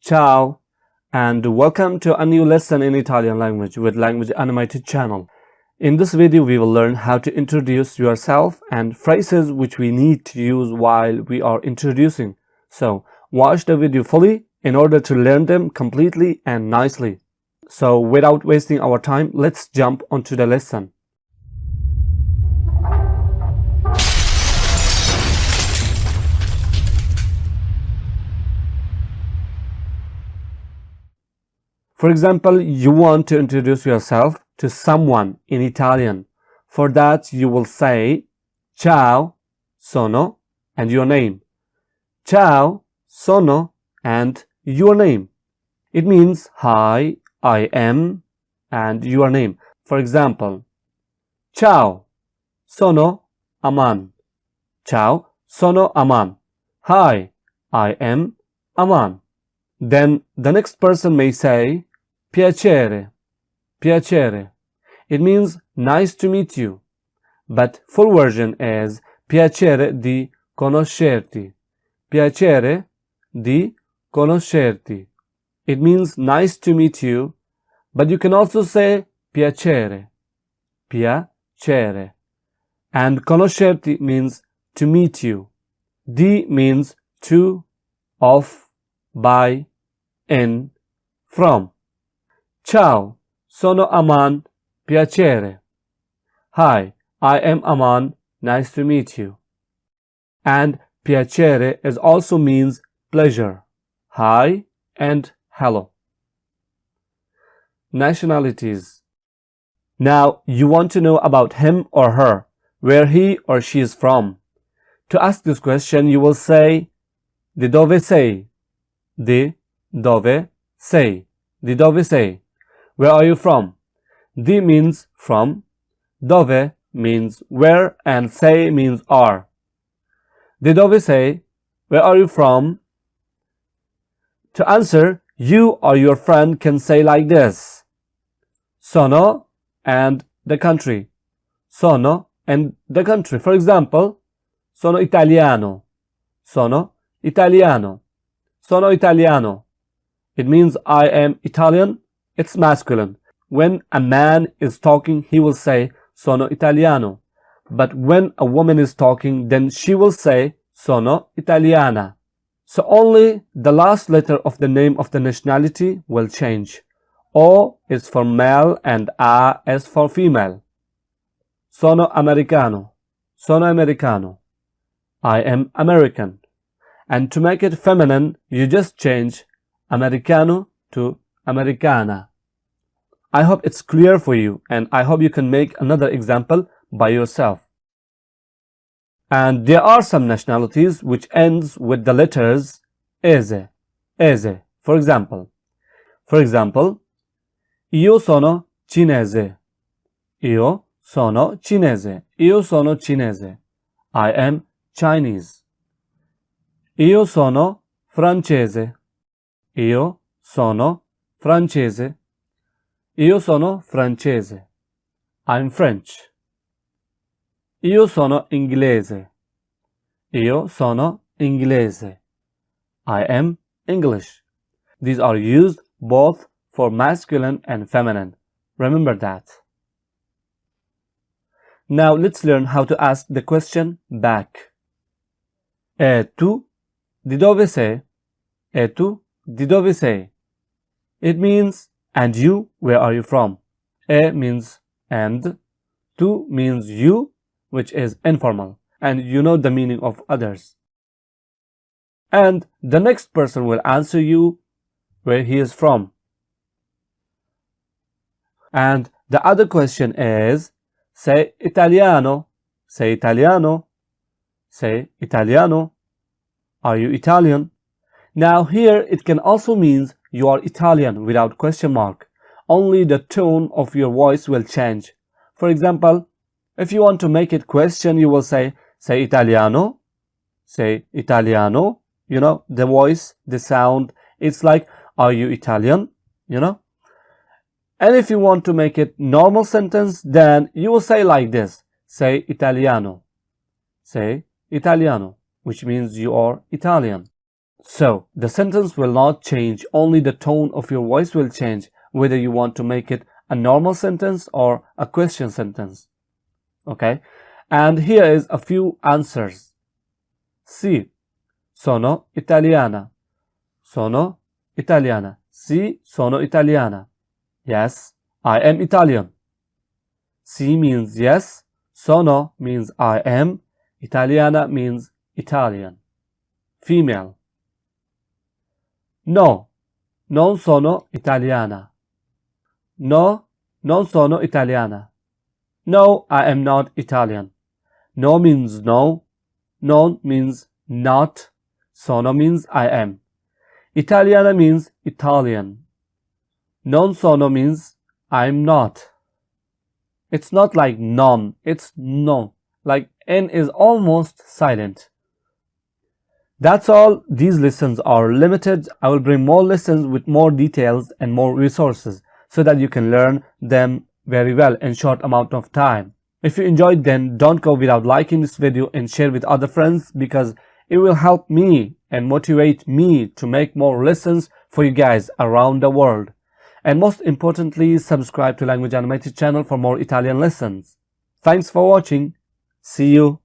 Ciao, and welcome to a new lesson in Italian language with Language Animated channel. In this video, we will learn how to introduce yourself and phrases which we need to use while we are introducing. So, watch the video fully in order to learn them completely and nicely. So, without wasting our time, let's jump onto the lesson. For example, you want to introduce yourself to someone in Italian. For that, you will say Ciao, sono, and your name. Ciao, sono, and your name. It means hi, I am, and your name. For example, Ciao, sono Aman. Ciao, sono Aman. Hi, I am Aman. Then the next person may say piacere, piacere. It means nice to meet you. But full version is piacere di conoscerti. Piacere di conoscerti. It means nice to meet you, but you can also say piacere, piacere. And conoscerti means to meet you. Di means to, of, by, in, from. Ciao, sono Aman, piacere. Hi, I am Aman, nice to meet you. And piacere is also means pleasure. Hi and hello. Nationalities. Now, you want to know about him or her, where he or she is from. To ask this question, you will say di dove sei? Di dove sei? Di dove sei? Where are you from? Di means from, dove means where, and sei means are. Di dove sei? Where are you from? To answer, you or your friend can say like this. Sono and the country. Sono and the country. For example, sono italiano. Sono italiano. Sono italiano. It means I am Italian. It's masculine. When a man is talking, he will say sono italiano. But when a woman is talking, then she will say sono italiana. So only the last letter of the name of the nationality will change. O is for male and A is for female. Sono americano. Sono americano. I am American. And to make it feminine, you just change americano to americana. I hope it's clear for you, and I hope you can make another example by yourself. And there are some nationalities which ends with the letters ese, ese. For example, io sono cinese. Io sono cinese. Io sono cinese. I am Chinese. Io sono francese. Io sono francese. Io sono francese. I'm French. Io sono inglese. Io sono inglese. I am English. These are used both for masculine and feminine. Remember that. Now let's learn how to ask the question back. E tu di dove sei? E tu di dove sei? It means, and you, where are you from? E means and, tu means you, which is informal, and you know the meaning of others. And the next person will answer you where he is from. And the other question is, sei italiano? Sei italiano? Sei italiano? Are you Italian? Now here it can also mean you are Italian without question mark. Only the tone of your voice will change. For example, if you want to make it question, you will say, sei italiano? Sei italiano? You know, the voice, the sound, it's like, are you Italian? You know? And if you want to make it normal sentence, then you will say like this, sei italiano. Sei italiano, which means you are Italian. So, the sentence will not change, only the tone of your voice will change, whether you want to make it a normal sentence or a question sentence. Okay? And here is a few answers. Sì, sono italiana. Sono italiana. Sì, sono italiana. Yes, I am Italian. Sì means yes, sono means I am, italiana means Italian. Female. No, non sono italiana. No, non sono italiana. No, I am not Italian. No means no, non means not, sono means I am. Italiana means Italian. Non sono means I'm not. It's not like non, it's no. Like N is almost silent. That's all. These lessons are limited. I will bring more lessons with more details and more resources so that you can learn them very well in short amount of time. If you enjoyed, then don't go without liking this video and share with other friends, because it will help me and motivate me to make more lessons for you guys around the world. And most importantly, subscribe to Language Animated channel for more Italian lessons. Thanks for watching. See you